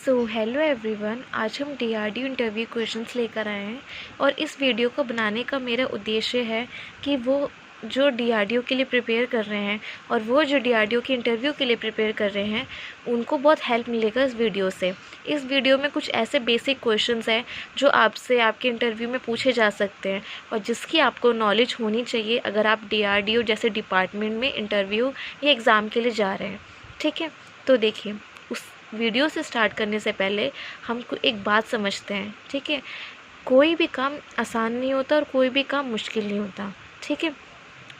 Hello everyone, आज हम DRDO interview questions लेकर आए हैं और इस वीडियो को बनाने का मेरा उद्देश्य है कि वो जो डीआरडीओ के लिए प्रिपेयर कर रहे हैं और वो जो डीआरडीओ के इंटरव्यू के लिए प्रिपेयर कर रहे हैं उनको बहुत हेल्प मिलेगा इस वीडियो से। इस वीडियो में कुछ ऐसे बेसिक क्वेश्चंस हैं जो आपसे आपके इंटरव्यू में पूछे जा सकते हैं और जिसकी आपको नॉलेज होनी चाहिए अगर आप डीआरडीओ जैसे डिपार्टमेंट में इंटरव्यू या एग्ज़ाम के लिए जा रहे हैं। ठीक है, तो देखिए, उस वीडियो से स्टार्ट करने से पहले हम एक बात समझते हैं। ठीक है, कोई भी काम आसान नहीं होता और कोई भी काम मुश्किल नहीं होता। ठीक है,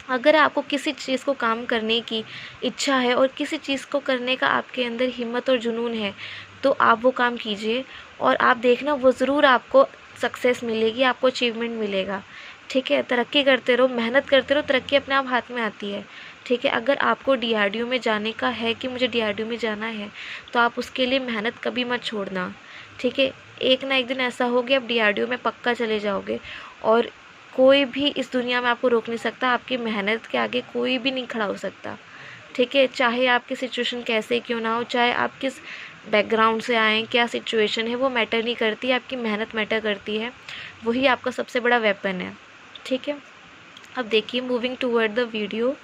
अगर आपको किसी चीज़ को काम करने की इच्छा है और किसी चीज़ को करने का आपके अंदर हिम्मत और जुनून है तो आप वो काम कीजिए और आप देखना वो ज़रूर आपको सक्सेस मिलेगी, आपको अचीवमेंट मिलेगा। ठीक है, तरक्की करते रहो, मेहनत करते रहो, तरक्की अपने आप हाथ में आती है। ठीक है, अगर आपको डीआरडीओ में जाने का है कि मुझे डीआरडीओ में जाना है तो आप उसके लिए मेहनत कभी मत छोड़ना। ठीक है, एक ना एक दिन ऐसा होगा आप डीआरडीओ में पक्का चले जाओगे और कोई भी इस दुनिया में आपको रोक नहीं सकता। आपकी मेहनत के आगे कोई भी नहीं खड़ा हो सकता। ठीक है, चाहे आपकी सिचुएशन कैसे क्यों ना हो, चाहे आप किस बैकग्राउंड से आएँ, क्या सिचुएशन है, वो मैटर नहीं करती, आपकी मेहनत मैटर करती है। वही आपका सबसे बड़ा वेपन है। ठीक है, अब देखिए, मूविंग टूवर्ड द वीडियो,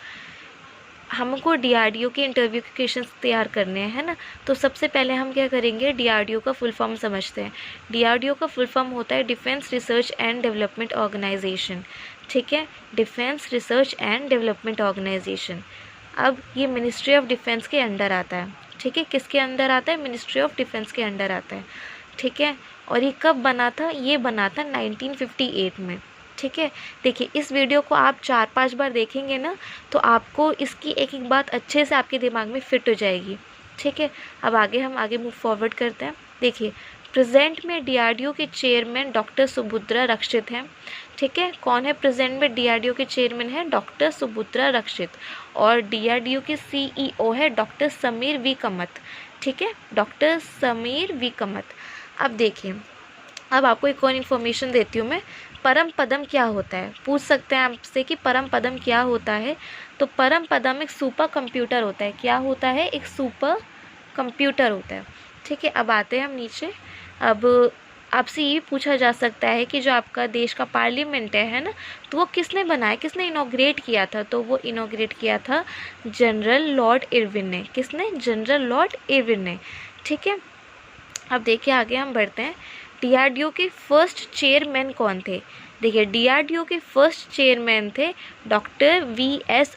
हमको डीआरडीओ के इंटरव्यू के क्वेश्चंस तैयार करने हैं, है ना। तो सबसे पहले हम क्या करेंगे, डीआरडीओ का फुल फॉर्म समझते हैं। डीआरडीओ का फुल फॉर्म होता है defence research and development organisation. ठीक है, defence research and development organisation. अब ये मिनिस्ट्री ऑफ डिफेंस के अंडर आता है। ठीक है, किसके अंदर आता है, मिनिस्ट्री ऑफ डिफेंस के अंडर आता है। ठीक है, और ये कब बना था, ये बना था 1958 में। ठीक है, देखिए, इस वीडियो को आप 4-5 बार देखेंगे ना तो आपको इसकी एक एक बात अच्छे से आपके दिमाग में फिट हो जाएगी। ठीक है, अब हम आगे मूव फॉरवर्ड करते हैं। देखिए, प्रेजेंट में डीआरडीओ के चेयरमैन डॉक्टर सुभद्रा रक्षित हैं। ठीक है, कौन है प्रेजेंट में डीआरडीओ के चेयरमैन है, डॉक्टर सुभद्रा रक्षित। और डीआरडीओ के सीईओ है डॉक्टर समीर वी कमत। ठीक है, डॉक्टर समीर वी कमत। अब देखिए, अब आपको एक और इन्फॉर्मेशन देती हूँ मैं। परम पदम क्या होता है, पूछ सकते हैं आपसे कि परम पदम क्या होता है। तो परम पदम एक सुपर कंप्यूटर होता है। क्या होता है, एक सुपर कंप्यूटर होता है। ठीक है, अब आते हैं हम नीचे। अब आपसे ये पूछा जा सकता है कि जो आपका देश का पार्लियामेंट है ना, तो वो किसने बनाया, किसने इनॉग्रेट किया था। तो वो इनॉग्रेट किया था जनरल लॉर्ड इरविन ने। किसने, जनरल लॉर्ड इरविन ने। ठीक है, अब देखिए, आगे हम बढ़ते हैं। डीआरडीओ के फर्स्ट चेयरमैन कौन थे। देखिए, डीआरडीओ के फर्स्ट चेयरमैन थे डॉक्टर वी.एस.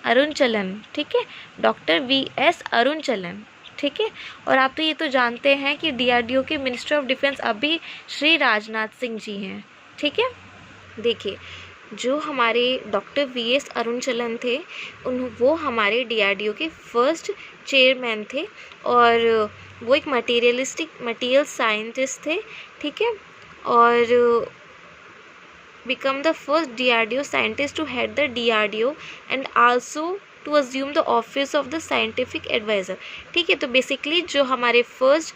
अरुणचलन। ठीक है, डॉक्टर वी.एस. अरुणचलन। ठीक है, और आप तो ये तो जानते हैं कि डीआरडीओ के मिनिस्टर ऑफ डिफेंस अभी श्री राजनाथ सिंह जी हैं। ठीक है, देखिए, जो हमारे डॉक्टर वी.एस. अरुणचलन थे वो हमारे डीआरडीओ के फर्स्ट चेयरमैन थे और वो एक मटेरियल साइंटिस्ट थे। ठीक है, और become the first DRDO scientist to head the DRDO and also to assume the office of the scientific advisor। ठीक है, तो बेसिकली जो हमारे फर्स्ट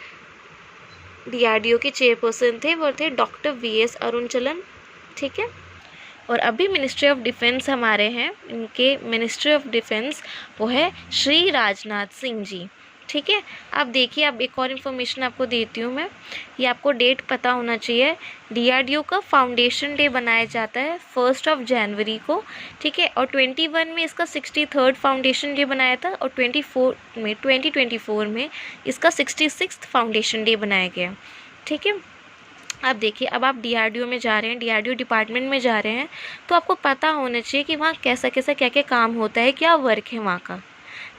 डीआरडीओ के चेयरपर्सन थे वो थे डॉक्टर वी.एस. अरुणचलन। ठीक है, और अभी मिनिस्ट्री ऑफ डिफेंस हमारे हैं, इनके मिनिस्ट्री ऑफ डिफेंस वो है श्री राजनाथ सिंह जी। ठीक है, अब देखिए, अब एक और इन्फॉर्मेशन आपको देती हूँ मैं। ये आपको डेट पता होना चाहिए। डीआरडीओ का फाउंडेशन डे बनाया जाता है 1 जनवरी को। ठीक है, और 21 में इसका 63rd फाउंडेशन डे बनाया था और 2024 में इसका 66th फाउंडेशन डे बनाया गया। ठीक है, अब देखिए, अब आप डीआरडीओ में जा रहे हैं, डीआरडीओ डिपार्टमेंट में जा रहे हैं तो आपको पता होना चाहिए कि वहाँ कैसा कैसा क्या क्या काम होता है, क्या वर्क है वहाँ का।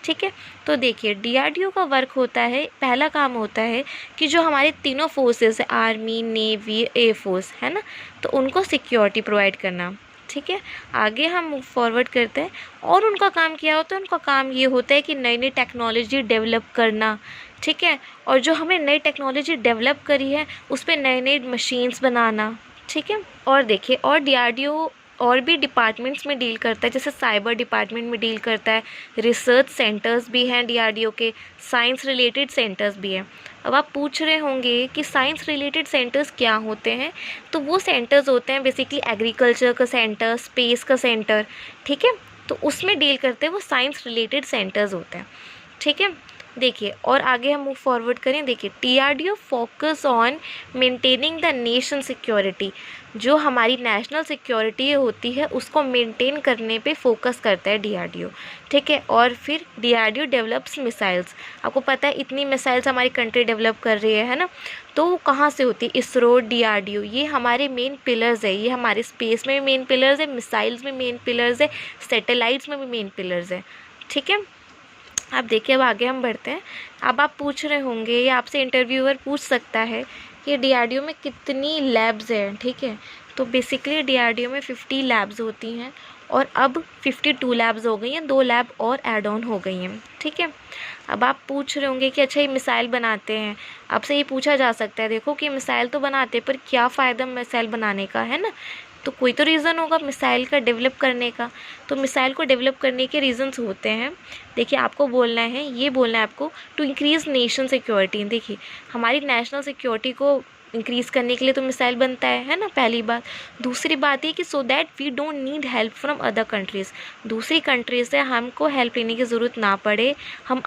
ठीक है, तो देखिए, डीआरडीओ का वर्क होता है, पहला काम होता है कि जो हमारे तीनों फोर्सेस है, आर्मी, नेवी, एयरफोर्स, है ना, तो उनको सिक्योरिटी प्रोवाइड करना। ठीक है, आगे हम मूव फॉरवर्ड करते हैं। और उनका काम क्या होता है, उनका काम ये होता है कि नई नई टेक्नोलॉजी डेवलप करना। ठीक है, और जो हमें नई टेक्नोलॉजी डेवलप करी है उस पर नए नए मशीन्स बनाना। ठीक है, और देखिए, और डीआरडीओ और भी डिपार्टमेंट्स में डील करता है, जैसे साइबर डिपार्टमेंट में डील करता है, रिसर्च सेंटर्स भी हैं डीआरडीओ के, साइंस रिलेटेड सेंटर्स भी हैं। अब आप पूछ रहे होंगे कि साइंस रिलेटेड सेंटर्स क्या होते हैं, तो वो सेंटर्स होते हैं बेसिकली एग्रीकल्चर का सेंटर, स्पेस का सेंटर। ठीक है, तो उसमें डील करते हैं, वो साइंस रिलेटेड सेंटर्स होते हैं। ठीक है, देखिए और आगे हम मूव फॉरवर्ड करें। देखिए DRDO focus on maintaining the nation security, जो हमारी नेशनल सिक्योरिटी होती है उसको मेंटेन करने पे फोकस करता है DRDO, ठीक है। और फिर DRDO डेवलप्स मिसाइल्स, आपको पता है इतनी मिसाइल्स हमारी कंट्री डेवलप कर रही है ना, तो वो कहाँ से होती है? इसरो, DRDO, ये हमारे मेन पिलर्स है। ये हमारे स्पेस में भी मेन पिलर्स है, मिसाइल्स में मेन पिलर्स है, सैटेलाइट्स में भी मेन पिलर्स है, ठीक है। अब देखिए अब आगे हम बढ़ते हैं। अब आप पूछ रहे होंगे या आपसे इंटरव्यूअर पूछ सकता है कि DRDO में कितनी लैब्स हैं, ठीक है। तो बेसिकली DRDO में 50 लैब्स होती हैं और अब 52 लैब्स हो गई हैं, 2 लैब और ऐड ऑन हो गई हैं, ठीक है। अब आप पूछ रहे होंगे कि अच्छा ये मिसाइल बनाते हैं, आपसे ये पूछा जा सकता है देखो कि मिसाइल तो बनाते हैं पर क्या फ़ायदा मिसाइल बनाने का, है ना। तो कोई तो रीज़न होगा मिसाइल का डेवलप करने का। तो मिसाइल को डेवलप करने के रीज़न्स होते हैं। देखिए आपको बोलना है, ये बोलना है आपको, टू इंक्रीज़ नेशन सिक्योरिटी। देखिए हमारी नेशनल सिक्योरिटी को इंक्रीज़ करने के लिए तो मिसाइल बनता है ना, पहली बात। दूसरी बात ये कि so that we don't need help from other countries, दूसरी कंट्रीज से हमको हेल्प लेने की ज़रूरत ना पड़े, हम